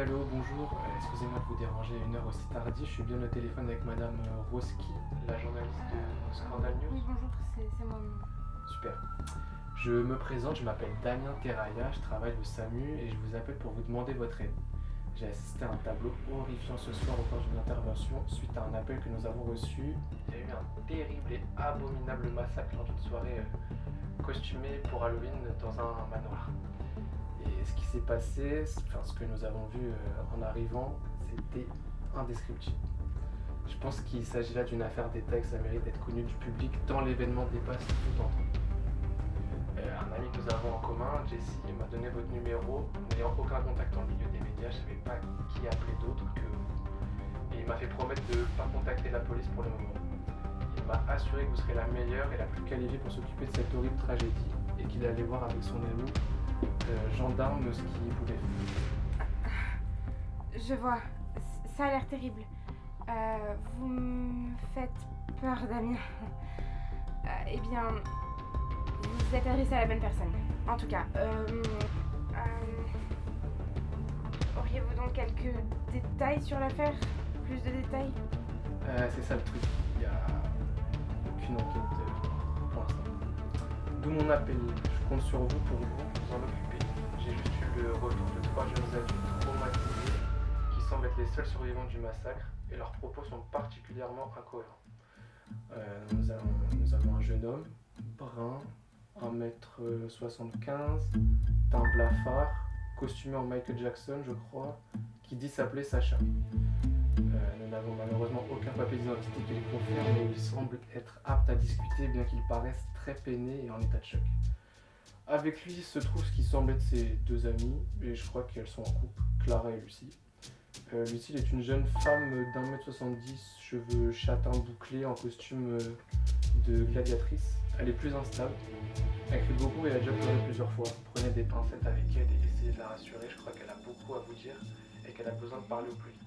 allô, bonjour. Excusez-moi de vous déranger à une heure aussi tardive. Je suis bien au téléphone avec Madame Roski, la journaliste de Scandal News. Oui, bonjour, c'est moi. Super. Je me présente, je m'appelle Damien Terraya, je travaille au SAMU et je vous appelle pour vous demander votre aide. J'ai assisté à un tableau horrifiant ce soir au cours d'une intervention suite à un appel que nous avons reçu. Il y a eu un terrible et abominable massacre lors d'une soirée costumée pour Halloween dans un manoir. Et ce qui s'est passé, ce que nous avons vu en arrivant, c'était indescriptible. Je pense qu'il s'agit là d'une affaire d'État et que ça mérite d'être connu du public tant l'événement dépasse tout entendre. Un ami que nous avons en commun, Jessie, m'a donné votre numéro. N'ayant aucun contact dans le milieu des médias, je ne savais pas qui appeler d'autre que vous. Et il m'a fait promettre de ne pas contacter la police pour le moment. Il m'a assuré que vous serez la meilleure et la plus qualifiée pour s'occuper de cette horrible tragédie et qu'il allait voir avec son ami gendarme ce qu'il pouvait faire. Je vois, ça a l'air terrible. Vous me faites peur, Damien. Eh bien, vous êtes adressé à la bonne personne. En tout cas, auriez-vous donc quelques détails sur l'affaire? Plus de détails? C'est ça le truc, il n'y a aucune enquête pour l'instant. D'où mon appel, je compte sur vous pour vous en occuper. J'ai juste eu le retour de 3 jeunes adultes traumatisés qui semblent être les seuls survivants du massacre et leurs propos sont particulièrement incohérents. Nous avons un jeune homme, brun, 1m75, teint blafard, costumé en Michael Jackson je crois, qui dit s'appeler Sacha. Nous n'avons malheureusement aucun papier d'identité qui le confirme, mais il semble être apte à discuter bien qu'il paraisse très peiné et en état de choc. Avec lui se trouve ce qui semble être ses 2 amies, et je crois qu'elles sont en couple, Clara et Lucie. Lucie est une jeune femme d'1m70, cheveux châtains bouclés, en costume de gladiatrice. Elle est plus instable, elle crie beaucoup et elle a déjà pleuré plusieurs fois. Prenez des pincettes avec elle et essayez de la rassurer, je crois qu'elle a beaucoup à vous dire et qu'elle a besoin de parler au plus vite.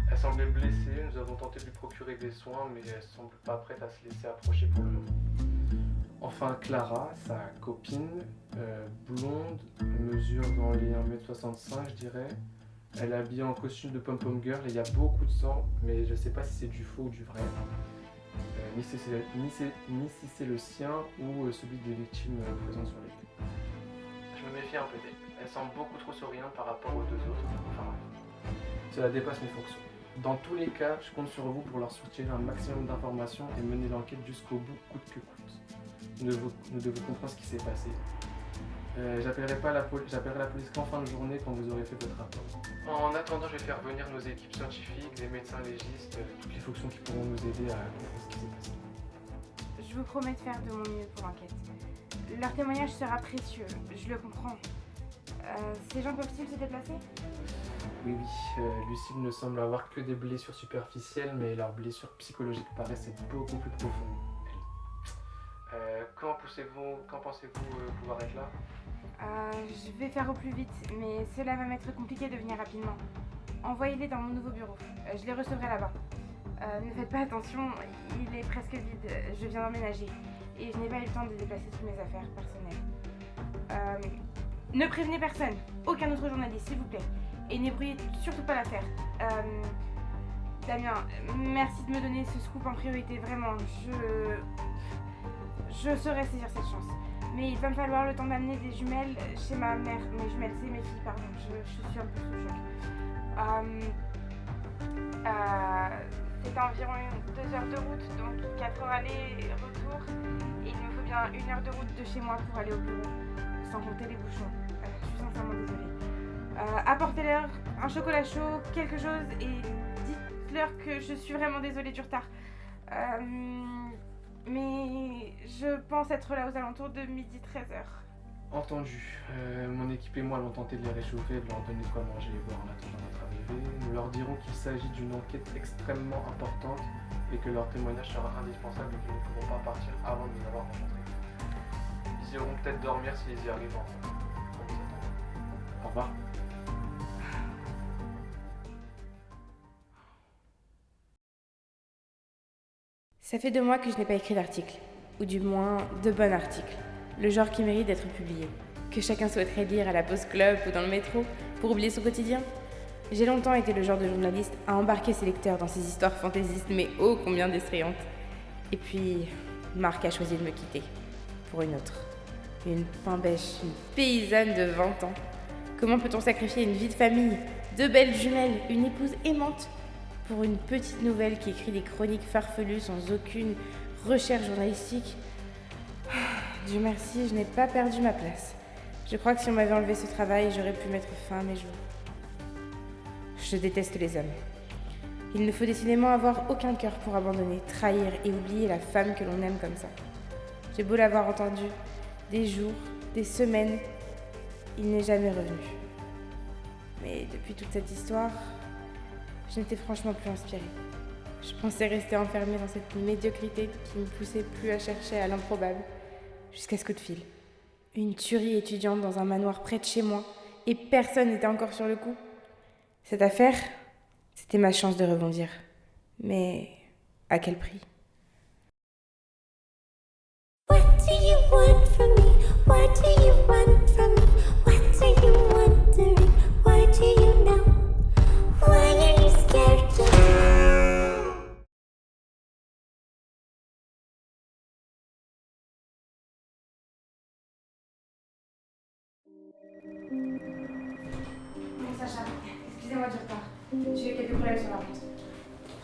Elle semblait blessée, nous avons tenté de lui procurer des soins, mais elle semble pas prête à se laisser approcher pour le moment. Enfin Clara, sa copine, blonde, mesure dans les 1m65 je dirais. Elle est habillée en costume de pom-pom girl et il y a beaucoup de sang, mais je sais pas si c'est du faux ou du vrai. Ni si c'est le sien ou celui des victimes présentes sur les lieux. Je me méfie un peu d'elle. Elle semble beaucoup trop souriante par rapport aux 2 autres. Enfin bref. Cela dépasse mes fonctions. Dans tous les cas, je compte sur vous pour leur soutirer un maximum d'informations et mener l'enquête jusqu'au bout, coûte que coûte. Nous devons comprendre ce qui s'est passé. J'appellerai la police qu'en fin de journée quand vous aurez fait votre rapport. En attendant, je vais faire venir nos équipes scientifiques, des médecins légistes, toutes les fonctions qui pourront nous aider à comprendre ce qui s'est passé. Je vous promets de faire de mon mieux pour l'enquête. Leur témoignage sera précieux, je le comprends. Ces gens peuvent-ils se déplacer? Oui, Lucille ne semble avoir que des blessures superficielles, mais leurs blessures psychologiques paraissent être beaucoup plus profondes. Quand pensez-vous pouvoir être là? Je vais faire au plus vite, mais cela va m'être compliqué de venir rapidement. Envoyez-les dans mon nouveau bureau, je les recevrai là-bas. Ne faites pas attention, il est presque vide, je viens d'emménager et je n'ai pas eu le temps de déplacer toutes mes affaires personnelles. Ne prévenez personne, aucun autre journaliste s'il vous plaît, et n'ébrouillez surtout pas l'affaire. Damien, merci de me donner ce scoop en priorité, vraiment, je saurais saisir cette chance. Mais il va me falloir le temps d'amener des jumelles chez ma mère. Mes jumelles, c'est mes filles, pardon. Je suis un peu sous choc. C'est environ 2 heures de route, donc 4 heures aller-retour. Et il me faut bien 1 heure de route de chez moi pour aller au bureau, sans compter les bouchons. Je suis sincèrement désolée. Apportez-leur un chocolat chaud, quelque chose, et dites-leur que je suis vraiment désolée du retard. Mais je pense être là aux alentours de 12h-13h. Entendu. Mon équipe et moi allons tenter de les réchauffer, de leur donner de quoi manger et boire en attendant notre arrivée. Nous leur dirons qu'il s'agit d'une enquête extrêmement importante et que leur témoignage sera indispensable et qu'ils ne pourront pas partir avant de nous avoir rencontrés. Ils iront peut-être dormir s'ils y arrivent enfin. Au revoir. Ça fait 2 mois que je n'ai pas écrit d'article, ou du moins de bon article, le genre qui mérite d'être publié, que chacun souhaiterait lire à la pause club ou dans le métro pour oublier son quotidien. J'ai longtemps été le genre de journaliste à embarquer ses lecteurs dans ses histoires fantaisistes, mais ô combien distrayantes. Et puis, Marc a choisi de me quitter. Pour une autre. Une pain-bêche, une paysanne de 20 ans. Comment peut-on sacrifier une vie de famille, 2 belles jumelles, une épouse aimante pour une petite nouvelle qui écrit des chroniques farfelues sans aucune recherche journalistique? Dieu merci, je n'ai pas perdu ma place. Je crois que si on m'avait enlevé ce travail, j'aurais pu mettre fin à mes jours. Je déteste les hommes. Il ne faut décidément avoir aucun cœur pour abandonner, trahir et oublier la femme que l'on aime comme ça. J'ai beau l'avoir entendu, des jours, des semaines, il n'est jamais revenu. Mais depuis toute cette histoire, je n'étais franchement plus inspirée. Je pensais rester enfermée dans cette médiocrité qui me poussait plus à chercher à l'improbable, jusqu'à ce coup de fil. Une tuerie étudiante dans un manoir près de chez moi, et personne n'était encore sur le coup. Cette affaire, c'était ma chance de rebondir. Mais à quel prix? What do you want from me? What do you want from me? What are you wondering? Why do you know? Why are you scared to know? Bon, Sacha, excusez-moi du retard. J'ai eu quelques problèmes sur la route.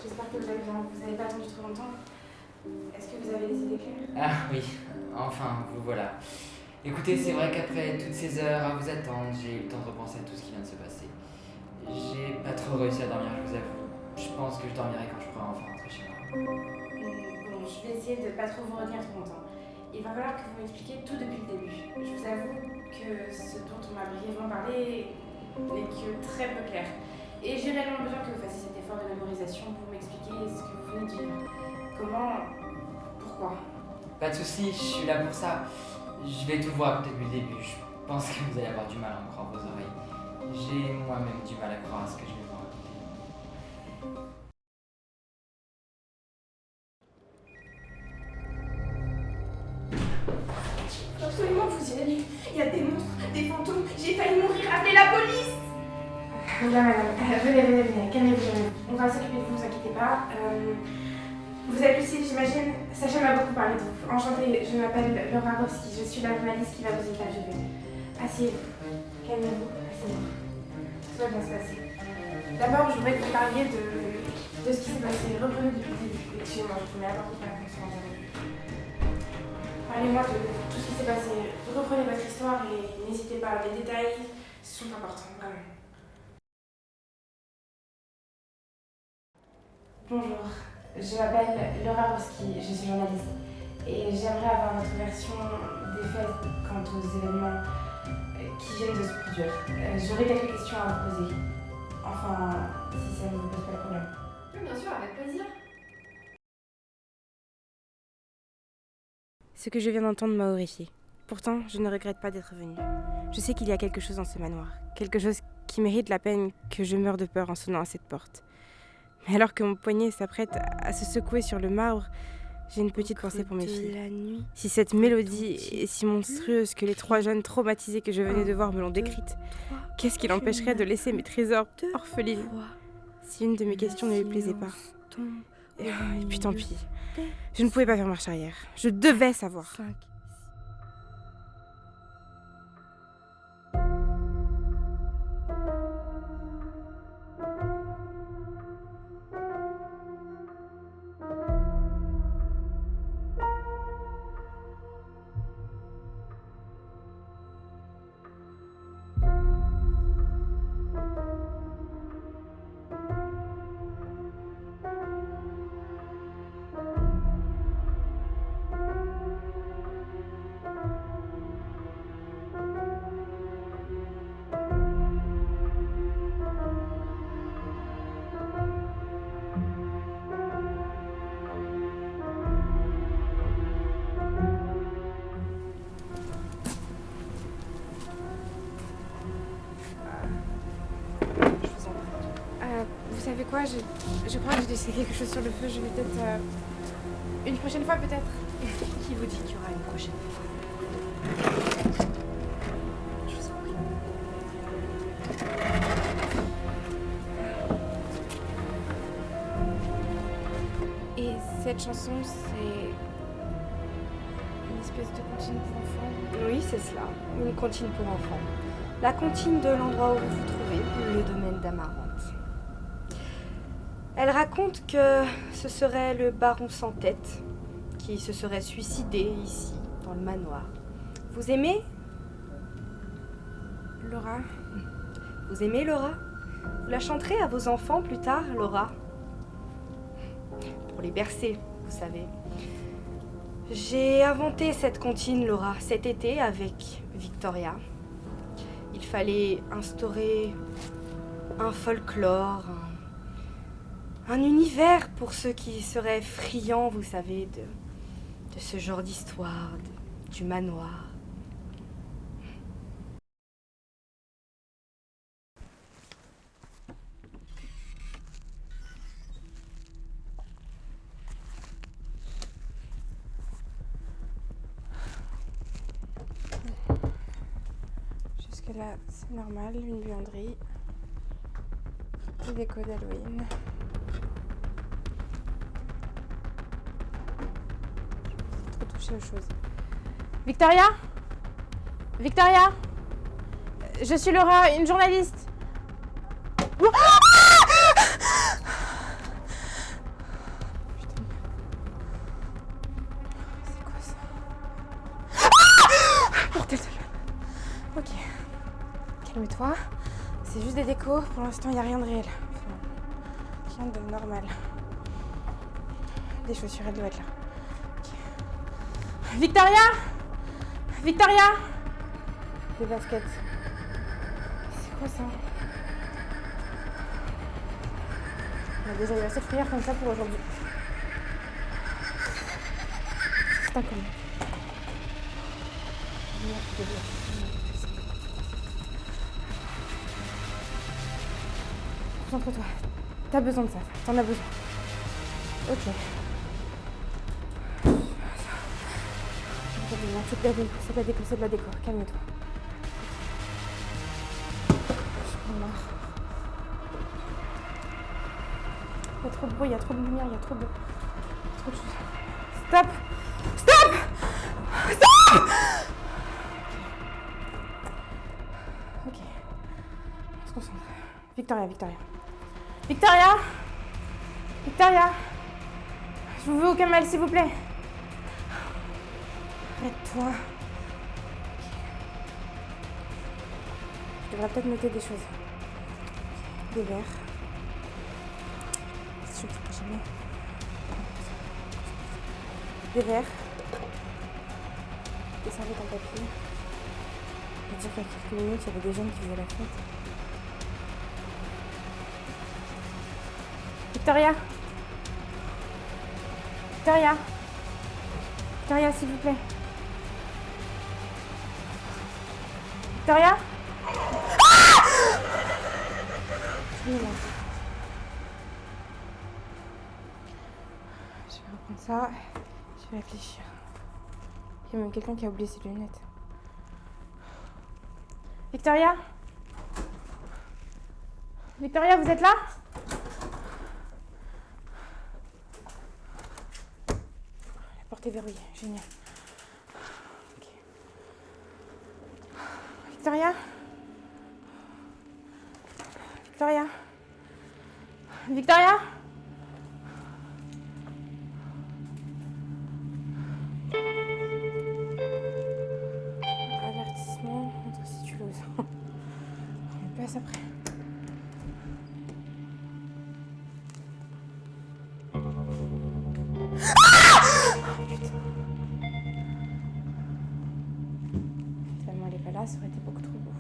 J'espère que vous allez bien. Vous n'avez pas attendu trop longtemps. Est-ce que vous avez des idées claires? Ah oui, enfin, vous voilà. Écoutez, c'est vrai qu'après toutes ces heures à vous attendre, j'ai eu le temps de repenser à tout ce qui vient de se passer. J'ai pas trop réussi à dormir, je vous avoue. Je pense que je dormirai quand je pourrai enfin rentrer chez moi. Bon, je vais essayer de pas trop vous retenir trop longtemps. Il va falloir que vous m'expliquiez tout depuis le début. Je vous avoue que ce dont on m'a brièvement parlé n'est que très peu clair. Et j'ai réellement besoin que vous fassiez cet effort de mémorisation pour m'expliquer ce que vous venez de vivre. Comment? Pourquoi? Pas de soucis, je suis là pour ça. Je vais tout vous raconter depuis le début. Je pense que vous allez avoir du mal à en croire vos oreilles. J'ai moi-même du mal à croire à ce que je vais vous raconter. Faut absolument que vous y alliez. Il y a des monstres, des fantômes. J'ai failli mourir. Appelez la police! Voilà, madame. Venez. Calmez-vous. On va s'occuper de vous, ne vous inquiétez pas. Vous êtes Lucie, j'imagine. Sacha m'a beaucoup parlé de vous. Enchantée, je m'appelle Laura Rowski. Je suis la journaliste qui va vous interviewer. Asseyez-vous. Calmez-vous. Asseyez-vous. Tout va bien se passer. D'abord, je voudrais que vous parliez de ce qui s'est passé. Reprenez depuis le début. Excusez-moi, je vous mets d'abord pour la conférence. Parlez-moi de tout ce qui s'est passé. Reprenez votre histoire et n'hésitez pas. Les détails sont importants, vraiment. Bonjour, je m'appelle Laura Rowski, je suis journaliste et j'aimerais avoir votre version des faits quant aux événements qui viennent de se produire. J'aurais quelques questions à vous poser. Enfin, si ça ne vous pose pas de problème. Oui, bien sûr, avec plaisir. Ce que je viens d'entendre m'a horrifiée. Pourtant, je ne regrette pas d'être venue. Je sais qu'il y a quelque chose dans ce manoir, quelque chose qui mérite la peine que je meure de peur en sonnant à cette porte. Mais alors que mon poignet s'apprête à se secouer sur le marbre, j'ai une petite pensée pour mes filles. Si cette mélodie est si monstrueuse que les 3 jeunes traumatisés que je venais de voir me l'ont décrite, qu'est-ce qui l'empêcherait de laisser mes trésors orphelines? Si une de mes questions ne lui plaisait pas. Et puis tant pis. Je ne pouvais pas faire marche arrière. Je devais savoir. Vous savez quoi, je crois que j'ai laissé quelque chose sur le feu. Je vais peut-être... une prochaine fois, peut-être. Qui vous dit qu'il y aura une prochaine fois? Je vous en prie. cette chanson, c'est une espèce de comptine pour enfants. Oui, c'est cela, une comptine pour enfants. La comptine de l'endroit où vous vous trouvez, le domaine d'Amarante. Elle raconte que ce serait le baron sans tête qui se serait suicidé ici, dans le manoir. Vous aimez Laura, Vous aimez Laura? Vous la chanterez à vos enfants plus tard, Laura? Pour les bercer, vous savez. J'ai inventé cette comptine, Laura, cet été avec Victoria. Il fallait instaurer un folklore, un univers pour ceux qui seraient friands, vous savez, de ce genre d'histoire, du manoir. jusque-là, c'est normal, une buanderie. Des décos d'Halloween. Trop touché aux choses. Victoria? Victoria? Je suis Laura, une journaliste. Oh, putain. C'est quoi ça? Bordel de la... Ok. Calme-toi. C'est juste des décos. Pour l'instant, il n'y a rien de réel. Enfin, rien de normal. Des chaussures, elles doivent être là. Ok. Victoria? Victoria? Des baskets. C'est quoi ça? On a déjà eu assez de prières comme ça pour aujourd'hui. C'est un con. Concentre-toi. T'as besoin de ça. T'en as besoin. Ok. C'est de la déco, c'est de la déco, c'est de la déco. Calme-toi. Je prends marre. Il y a trop de bruit, il y a trop de lumière, il y a trop de choses. Stop! Stop! Stop! Ok. On se concentre. Victoria, Victoria. Victoria! Victoria! Je vous veux aucun mal, s'il vous plaît. Arrête-toi. Je devrais peut-être noter des choses. Des verres. Je ne sais pas jamais. Des verres. Des serviettes en papier. Je veux dire qu'il y a quelques minutes, il y avait des jeunes qui faisaient la fête. Victoria! Victoria! Victoria, s'il vous plaît. Victoria? Excusez-moi. Je vais reprendre ça. Je vais réfléchir. Il y a même quelqu'un qui a oublié ses lunettes. Victoria? Victoria, vous êtes là? La porte est verrouillée. Génial. Ok. Victoria? Victoria? Victoria? Avertissement, entre si tu l'oses. On passe après. Finalement, elle est pas là, ça aurait été beaucoup trop beau.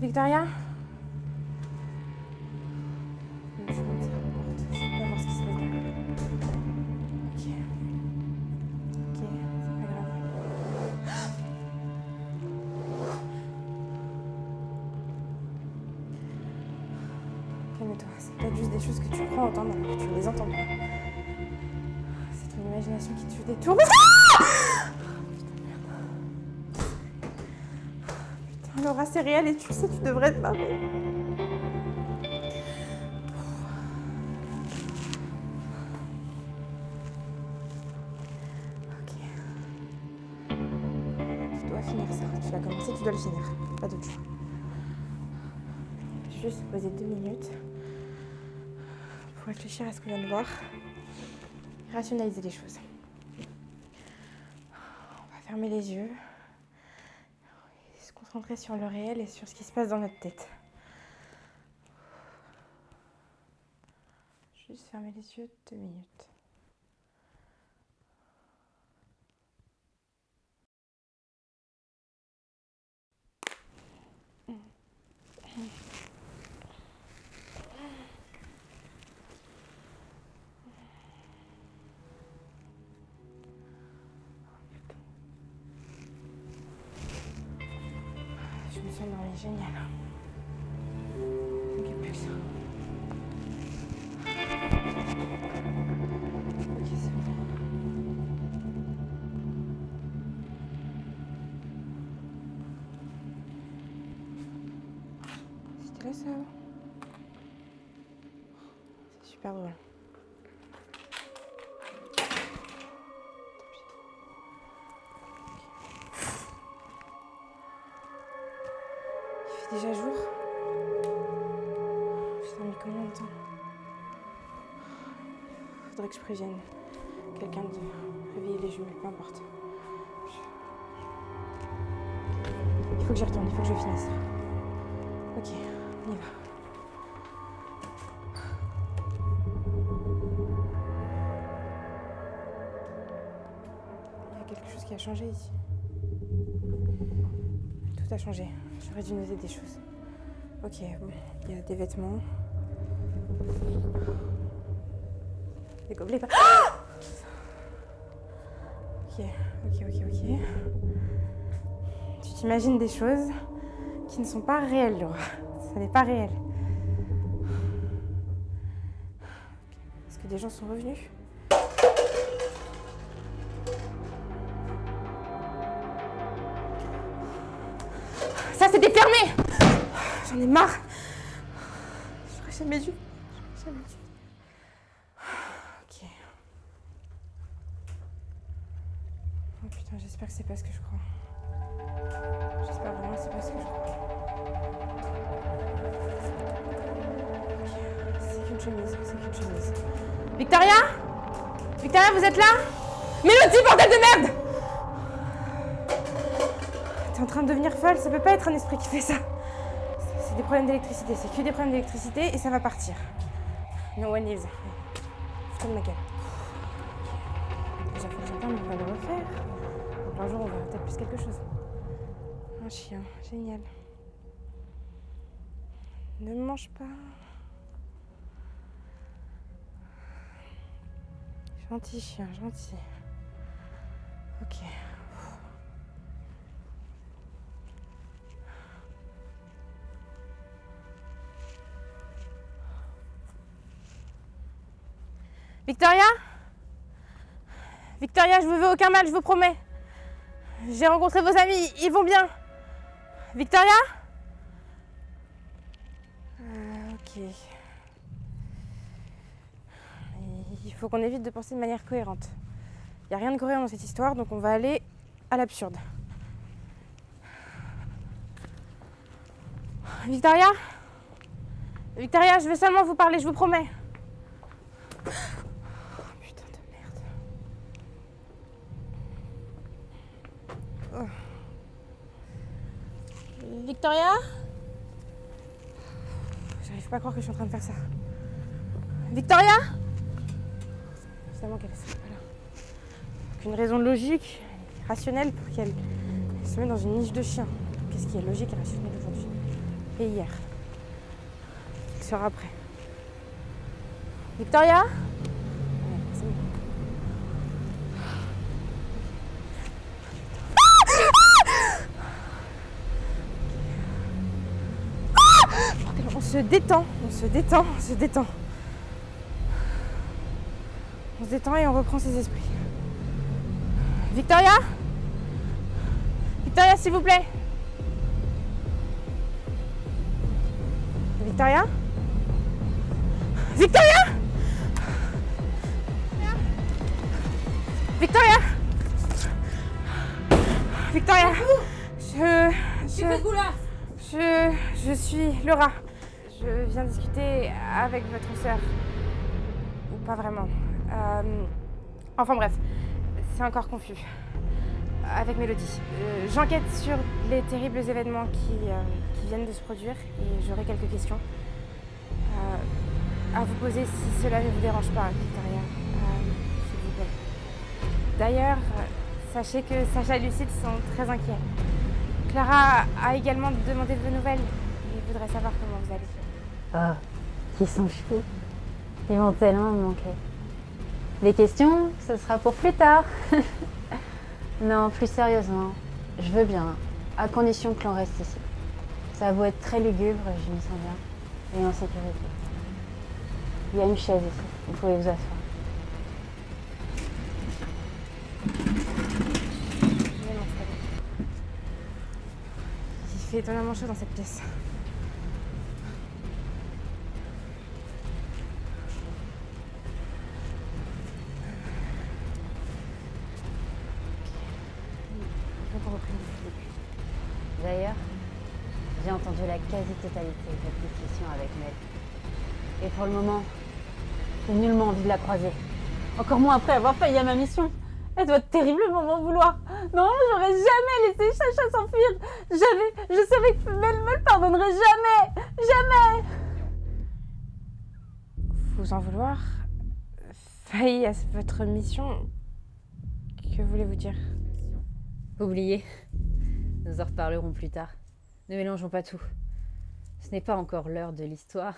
Victoria? Je vais fermer la porte. Je vais pas voir ce qui se passe derrière. Ok. Ok, c'est pas grave. Calme-toi, c'est peut-être juste des choses que tu crois entendre alors que tu ne les entends pas. C'est ton imagination qui te joue des tours. Putain de merde. Laura, c'est réel et tu le sais, tu devrais te marrer. Ok. Tu dois finir ça. Tu l'as commencé, tu dois le finir. Pas d'autre choix. Juste se poser 2 minutes pour réfléchir à ce qu'on vient de voir. Rationaliser les choses. On va fermer les yeux. Et se concentrer sur le réel et sur ce qui se passe dans notre tête. Juste fermer les yeux 2 minutes. Je me sens endormie, génial. Il n'y a plus que ça. Ok, c'est bon. C'était là ça avant? C'est super drôle. Il fait déjà jour. J'ai dormi combien de temps? Faudrait que je prévienne quelqu'un de réveiller les jumelles, peu importe. Il faut que j'y retourne, il faut que je finisse. Ok, on y va. Il y a quelque chose qui a changé ici. Tout a changé. J'aurais dû noter des choses. Ok, bon, il y a des vêtements. Des gobelets. Ah! Ok. Tu t'imagines des choses qui ne sont pas réelles, Laura. Ça n'est pas réel. Est-ce que des gens sont revenus? Ça, c'était fermé! J'en ai marre. J'aurais jamais dû. Ok. Oh putain, j'espère que c'est pas ce que je crois. J'espère vraiment que c'est pas ce que je crois. Ok. C'est qu'une chemise. Victoria? Victoria, vous êtes là? Mélodie, bordel de merde! T'es en train de devenir folle, ça peut pas être un esprit qui fait ça. C'est des problèmes d'électricité, c'est que des problèmes d'électricité et ça va partir. No one lives. Fous-toi de ma gueule. Déjà, faut que j'attende, on va le refaire. Donc un jour, on verra peut-être plus quelque chose. Un chien, génial. Ne me mange pas. Gentil chien, gentil. Ok. Victoria? Victoria, je vous veux aucun mal, je vous promets. J'ai rencontré vos amis, ils vont bien. Victoria? Ok. Il faut qu'on évite de penser de manière cohérente. Il n'y a rien de cohérent dans cette histoire, donc on va aller à l'absurde. Victoria? Victoria, je veux seulement vous parler, je vous promets. Putain de merde. Oh. Victoria? J'arrive pas à croire que je suis en train de faire ça. Victoria? Évidemment qu'elle ne serait pas là. Aucune raison logique, rationnelle pour qu'elle se mette dans une niche de chien. Qu'est-ce qui est logique et rationnel aujourd'hui? Et hier? Quelle sera après? Victoria? Ouais, c'est bon. Bordel, on se détend et on reprend ses esprits. Victoria? Victoria, s'il vous plaît. Victoria? Victoria? Victoria? Victoria? Je suis Laura. Je viens discuter avec votre sœur. Ou pas vraiment. Enfin bref, c'est encore confus. Avec Mélodie. J'enquête sur les terribles événements qui viennent de se produire et j'aurai quelques questions à vous poser si cela ne vous dérange pas, Victoria. S'il vous plaît. D'ailleurs, sachez que Sacha et Lucille sont très inquiets. Clara a également demandé de vos nouvelles et voudrait savoir comment vous allez. Oh, qui sont choux. Ils vont tellement me manquer. Les questions, ce sera pour plus tard. Non, plus sérieusement, je veux bien, à condition que l'on reste ici. Ça a beau être très lugubre, je m'y sens bien. Et en sécurité. Il y a une chaise ici, vous pouvez vous asseoir. Je vais m'installer. Il fait étonnamment chaud dans cette pièce. D'ailleurs, j'ai entendu la quasi-totalité de votre discussion avec Mel. Et pour le moment, j'ai nullement envie de la croiser. Encore moins après avoir failli à ma mission. Elle doit terriblement m'en vouloir. Non, j'aurais jamais laissé Sacha s'enfuir. Je savais que Mel me le pardonnerait jamais. Jamais. Vous en vouloir? Failli à votre mission? Que voulez-vous dire? Oubliez. Nous en reparlerons plus tard. Ne mélangeons pas tout. Ce n'est pas encore l'heure de l'histoire.